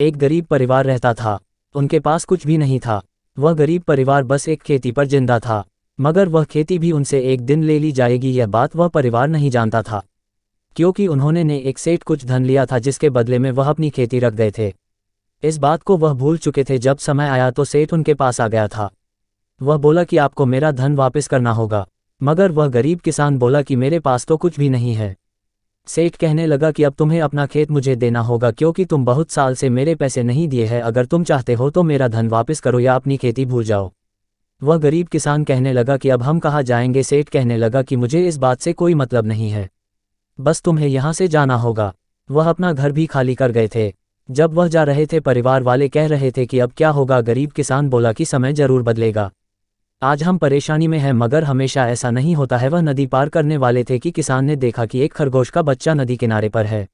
एक गरीब परिवार रहता था। उनके पास कुछ भी नहीं था। वह गरीब परिवार बस एक खेती पर जिंदा था, मगर वह खेती भी उनसे एक दिन ले ली जाएगी यह बात वह परिवार नहीं जानता था, क्योंकि उन्होंने ने एक सेठ कुछ धन लिया था जिसके बदले में वह अपनी खेती रख गए थे। इस बात को वह भूल चुके थे। जब समय आया तो सेठ उनके पास आ गया था। वह बोला कि आपको मेरा धन वापस करना होगा, मगर वह गरीब किसान बोला कि मेरे पास तो कुछ भी नहीं है। सेठ कहने लगा कि अब तुम्हें अपना खेत मुझे देना होगा, क्योंकि तुम बहुत साल से मेरे पैसे नहीं दिए हैं। अगर तुम चाहते हो तो मेरा धन वापस करो या अपनी खेती भूल जाओ। वह गरीब किसान कहने लगा कि अब हम कहाँ जाएंगे। सेठ कहने लगा कि मुझे इस बात से कोई मतलब नहीं है, बस तुम्हें यहाँ से जाना होगा। वह अपना घर भी खाली कर गए थे। जब वह जा रहे थे परिवार वाले कह रहे थे कि अब क्या होगा। गरीब किसान बोला कि समय जरूर बदलेगा। आज हम परेशानी में हैं, मगर हमेशा ऐसा नहीं होता है। वह नदी पार करने वाले थे कि किसान ने देखा कि एक खरगोश का बच्चा नदी किनारे पर है।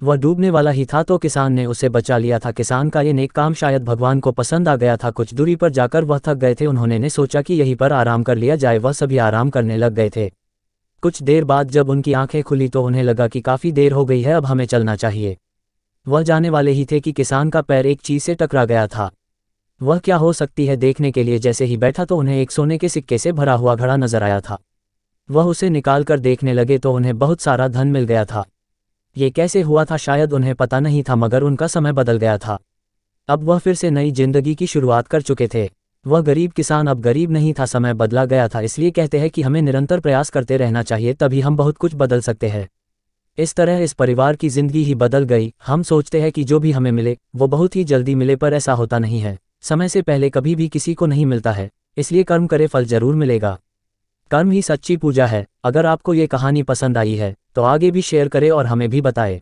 वह डूबने वाला ही था तो किसान ने उसे बचा लिया था। किसान का ये नेक काम शायद भगवान को पसंद आ गया था। कुछ दूरी पर जाकर वह थक गए थे। उन्होंने सोचा कि यहीं पर आराम कर लिया जाए। वह सभी आराम करने लग गए थे। कुछ देर बाद जब उनकी आंखें खुली तो उन्हें लगा कि काफ़ी देर हो गई है, अब हमें चलना चाहिए। वह जाने वाले ही थे कि किसान का पैर एक चीज़ से टकरा गया था। वह क्या हो सकती है देखने के लिए जैसे ही बैठा तो उन्हें एक सोने के सिक्के से भरा हुआ घड़ा नजर आया था। वह उसे निकाल कर देखने लगे तो उन्हें बहुत सारा धन मिल गया था। ये कैसे हुआ था शायद उन्हें पता नहीं था, मगर उनका समय बदल गया था। अब वह फिर से नई जिंदगी की शुरुआत कर चुके थे। वह गरीब किसान अब गरीब नहीं था, समय बदला गया था। इसलिए कहते हैं कि हमें निरंतर प्रयास करते रहना चाहिए, तभी हम बहुत कुछ बदल सकते हैं। इस तरह इस परिवार की जिंदगी ही बदल गई। हम सोचते हैं कि जो भी हमें मिले वो बहुत ही जल्दी मिले, पर ऐसा होता नहीं है। समय से पहले कभी भी किसी को नहीं मिलता है, इसलिए कर्म करे फल जरूर मिलेगा। कर्म ही सच्ची पूजा है। अगर आपको ये कहानी पसंद आई है तो आगे भी शेयर करें और हमें भी बताएं।